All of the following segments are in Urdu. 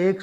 1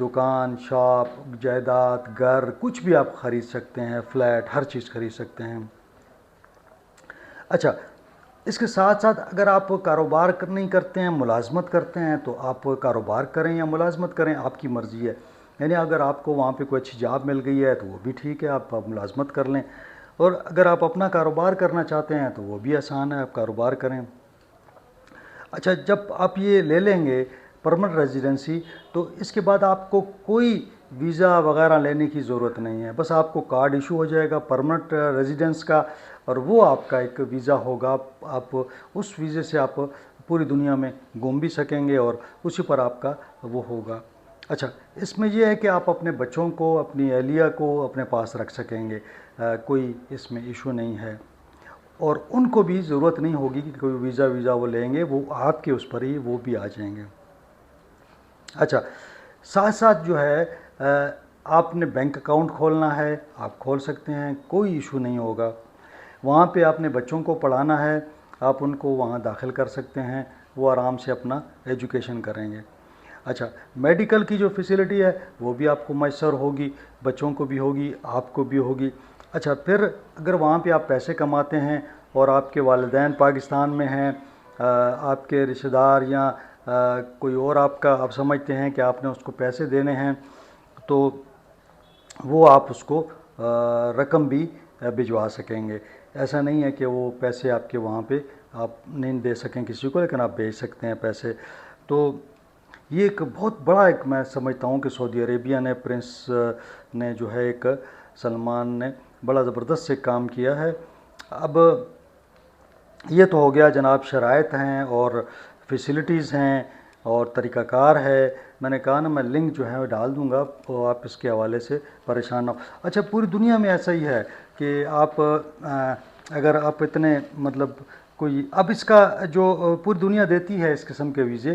دکان، شاپ، جائیداد، گھر، کچھ بھی آپ خرید سکتے ہیں، فلیٹ، ہر چیز خرید سکتے ہیں۔ اچھا، اس کے ساتھ ساتھ اگر آپ کاروبار نہیں کرتے ہیں، ملازمت کرتے ہیں، تو آپ کاروبار کریں یا ملازمت کریں، آپ کی مرضی ہے۔ یعنی اگر آپ کو وہاں پہ کوئی اچھی جاب مل گئی ہے تو وہ بھی ٹھیک ہے، آپ ملازمت کر لیں، اور اگر آپ اپنا کاروبار کرنا چاہتے ہیں تو وہ بھی آسان ہے، آپ کاروبار کریں۔ اچھا، جب آپ یہ لے لیں گے پرمنٹ ریزیڈنسی، تو اس کے بعد آپ کو کوئی ویزا وغیرہ لینے کی ضرورت نہیں ہے، بس آپ کو کارڈ ایشو ہو جائے گا پرمنٹ ریزیڈنس کا، اور وہ آپ کا ایک ویزا ہوگا۔ آپ اس ویزے سے آپ پوری دنیا میں گھوم بھی سکیں گے، اور اسی پر آپ کا وہ ہوگا۔ اچھا، اس میں یہ ہے کہ آپ اپنے بچوں کو، اپنی اہلیہ کو اپنے پاس رکھ سکیں گے، کوئی اس میں ایشو نہیں ہے، اور ان کو بھی ضرورت نہیں ہوگی کہ کوئی ویزا وہ لیں گے، وہ آپ کے اس پر ہی وہ بھی آ جائیں گے۔ اچھا، ساتھ ساتھ جو ہے آپ نے بینک اکاؤنٹ کھولنا ہے، آپ کھول سکتے ہیں، کوئی ایشو نہیں ہوگا۔ وہاں پہ آپ نے بچوں کو پڑھانا ہے، آپ ان کو وہاں داخل کر سکتے ہیں، وہ آرام سے اپنا ایجوکیشن کریں گے۔ اچھا، میڈیکل کی جو فیسلٹی ہے وہ بھی آپ کو میسر ہوگی، بچوں کو بھی ہوگی، آپ کو بھی ہوگی۔ اچھا، پھر اگر وہاں پہ آپ پیسے کماتے ہیں اور آپ کے والدین پاکستان میں ہیں، آپ کے رشتہ دار یا کوئی اور آپ سمجھتے ہیں کہ آپ نے اس کو پیسے دینے ہیں، تو وہ آپ اس کو رقم بھی بھجوا سکیں گے۔ ایسا نہیں ہے کہ وہ پیسے آپ کے وہاں پہ آپ نہیں دے سکیں کسی کو، لیکن آپ بھیج سکتے ہیں پیسے۔ تو یہ ایک بہت بڑا میں سمجھتا ہوں کہ سعودی عربیہ نے، پرنس نے جو ہے، ایک سلمان نے بڑا زبردست سے کام کیا ہے۔ اب یہ تو ہو گیا جناب، شرائط ہیں اور فیسلٹیز ہیں اور طریقہ کار ہے۔ میں نے کہا نا، میں لنک جو ہے وہ ڈال دوں گا، تو آپ اس کے حوالے سے پریشان نہ ہو۔ اچھا، پوری دنیا میں ایسا ہی ہے کہ آپ اگر آپ اتنے کوئی، اب اس کا جو پوری دنیا دیتی ہے اس قسم کے ویزے،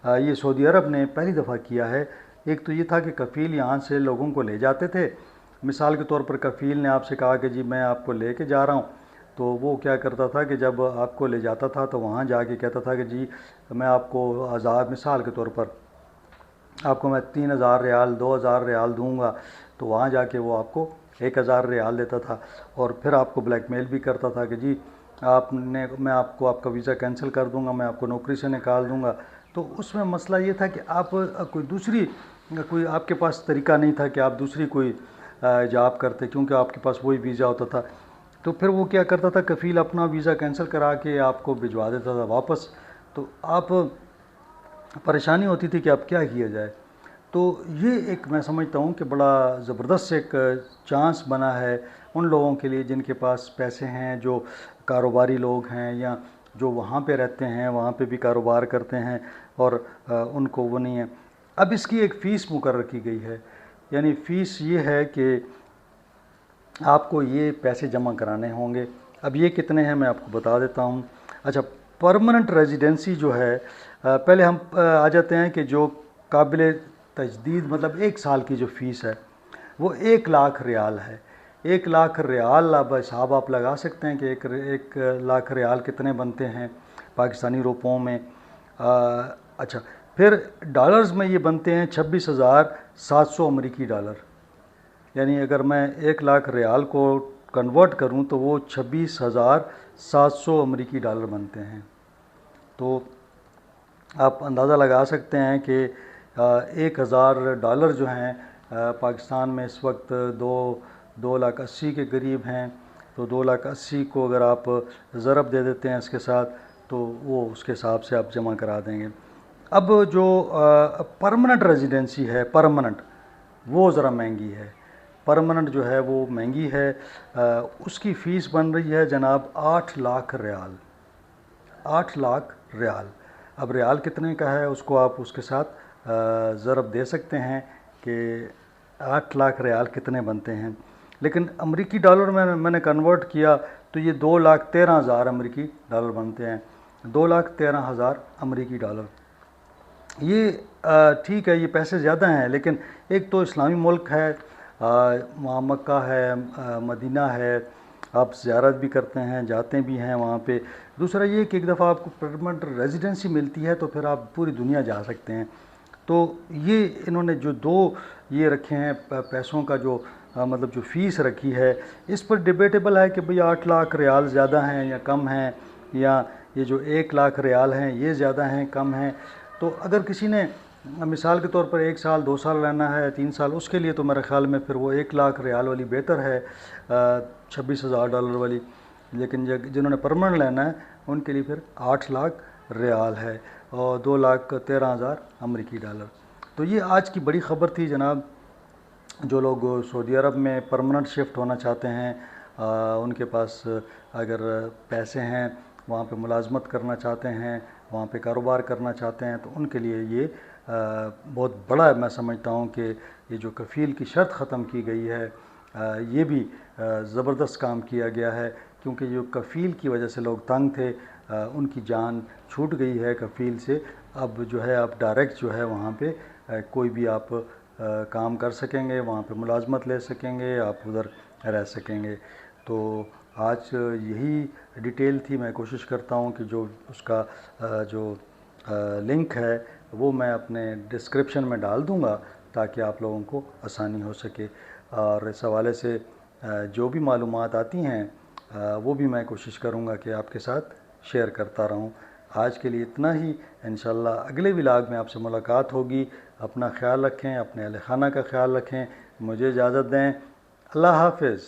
یہ سعودی عرب نے پہلی دفعہ کیا ہے۔ ایک تو یہ تھا کہ کفیل یہاں سے لوگوں کو لے جاتے تھے، مثال کے طور پر کفیل نے آپ سے کہا کہ جی میں آپ کو لے کے جا رہا ہوں، تو وہ کیا کرتا تھا کہ جب آپ کو لے جاتا تھا تو وہاں جا کے کہتا تھا کہ جی میں آپ کو مثال کے طور پر آپ کو میں 3,000 ریال 2,000 ریال دوں گا، تو وہاں جا کے وہ آپ کو 1,000 ریال دیتا تھا، اور پھر آپ کو بلیک میل بھی کرتا تھا کہ جی میں آپ کو آپ کا ویزا کینسل کر دوں گا، میں آپ کو نوکری سے نکال دوں گا۔ تو اس میں مسئلہ یہ تھا کہ آپ کوئی آپ کے پاس طریقہ نہیں تھا کہ آپ دوسری کوئی جاب کرتے، کیونکہ آپ کے پاس وہی ویزا ہوتا تھا۔ تو پھر وہ کیا کرتا تھا، کفیل اپنا ویزا کینسل کرا کے آپ کو بھجوا دیتا تھا واپس، تو آپ پریشانی ہوتی تھی کہ اب کیا کیا جائے۔ تو یہ ایک میں سمجھتا ہوں کہ بڑا زبردست ایک چانس بنا ہے ان لوگوں کے لیے جن کے پاس پیسے ہیں، جو کاروباری لوگ ہیں یا جو وہاں پہ رہتے ہیں، وہاں پہ بھی کاروبار کرتے ہیں، اور ان کو وہ نہیں ہے۔ اب اس کی ایک فیس مقرر کی گئی ہے، یعنی فیس یہ ہے کہ آپ کو یہ پیسے جمع کرانے ہوں گے۔ اب یہ کتنے ہیں میں آپ کو بتا دیتا ہوں۔ اچھا، پرمننٹ ریزیڈنسی جو ہے، پہلے ہم آ جاتے ہیں کہ جو قابل تجدید 1 سال کی جو فیس ہے وہ 1,00,000 ریال ہے۔ 1,00,000 ریال اب حساب آپ لگا سکتے ہیں کہ 1,00,000 ریال کتنے بنتے ہیں پاکستانی روپوں میں۔ اچھا، پھر ڈالرز میں یہ بنتے ہیں 26,700 امریکی ڈالر، یعنی اگر میں 1,00,000 ریال کو کنورٹ کروں تو وہ 26,700 امریکی ڈالر بنتے ہیں۔ تو آپ اندازہ لگا سکتے ہیں کہ 1,000 ڈالر جو ہیں پاکستان میں اس وقت 2,80,000 کے قریب ہیں، تو 2,80,000 کو اگر آپ ضرب دے دیتے ہیں اس کے ساتھ، تو وہ اس کے حساب سے آپ جمع کرا دیں گے۔ اب جو پرمننٹ ریزیڈنسی ہے، پرمننٹ، وہ ذرا مہنگی ہے۔ پرمننٹ جو ہے وہ مہنگی ہے، اس کی فیس بن رہی ہے جناب 8,00,000 ریال۔ 8,00,000 ریال، اب ریال کتنے کا ہے اس کو آپ اس کے ساتھ ضرب دے سکتے ہیں کہ 8,00,000 ریال کتنے بنتے ہیں۔ لیکن امریکی ڈالر میں نے کنورٹ کیا تو یہ 2,13,000 امریکی ڈالر بنتے ہیں۔ 2,13,000 امریکی ڈالر، یہ ٹھیک ہے، یہ پیسے زیادہ ہیں، لیکن ایک تو اسلامی ملک ہے، وہاں مکہ ہے، مدینہ ہے، آپ زیارت بھی کرتے ہیں، جاتے بھی ہیں وہاں پہ۔ دوسرا یہ کہ ایک دفعہ آپ کو پرمننٹ ریزیڈنسی ملتی ہے تو پھر آپ پوری دنیا جا سکتے ہیں۔ تو یہ انہوں نے جو دو یہ رکھے ہیں پیسوں کا جو مطلب جو فیس رکھی ہے، اس پر ڈیبیٹیبل ہے کہ بھئی 8 لاکھ ریال زیادہ ہیں یا کم ہیں، یا یہ جو 1 لاکھ ریال ہیں یہ زیادہ ہیں کم ہیں۔ تو اگر کسی نے مثال کے طور پر 1 سال 2 سال رہنا ہے 3 سال، اس کے لیے تو میرے خیال میں پھر وہ 1 لاکھ ریال والی بہتر ہے، $26,000 والی۔ لیکن جنہوں نے پرمننٹ لینا ہے ان کے لیے پھر 8 لاکھ ریال ہے اور 2,13,000 امریکی ڈالر۔ تو یہ آج کی بڑی خبر تھی جناب۔ جو لوگ سعودی عرب میں پرمننٹ شفٹ ہونا چاہتے ہیں، ان کے پاس اگر پیسے ہیں، وہاں پہ ملازمت کرنا چاہتے ہیں، وہاں پہ کاروبار کرنا چاہتے ہیں، تو ان کے لیے یہ بہت بڑا میں سمجھتا ہوں کہ یہ جو کفیل کی شرط ختم کی گئی ہے، یہ بھی زبردست کام کیا گیا ہے، کیونکہ جو کفیل کی وجہ سے لوگ تنگ تھے، ان کی جان چھوٹ گئی ہے کفیل سے۔ اب جو ہے آپ ڈائریکٹ جو ہے وہاں پہ کوئی بھی آپ کام کر سکیں گے، وہاں پہ ملازمت لے سکیں گے، آپ ادھر رہ سکیں گے۔ تو آج یہی ڈیٹیل تھی۔ میں کوشش کرتا ہوں کہ جو اس کا جو لنک ہے وہ میں اپنے ڈسکرپشن میں ڈال دوں گا تاکہ آپ لوگوں کو آسانی ہو سکے، اور اس حوالے سے جو بھی معلومات آتی ہیں وہ بھی میں کوشش کروں گا کہ آپ کے ساتھ شیئر کرتا رہوں۔ آج کے لیے اتنا ہی، انشاءاللہ اگلے ولاگ میں آپ سے ملاقات ہوگی۔ اپنا خیال رکھیں، اپنے اہل خانہ کا خیال رکھیں، مجھے اجازت دیں۔ اللہ حافظ۔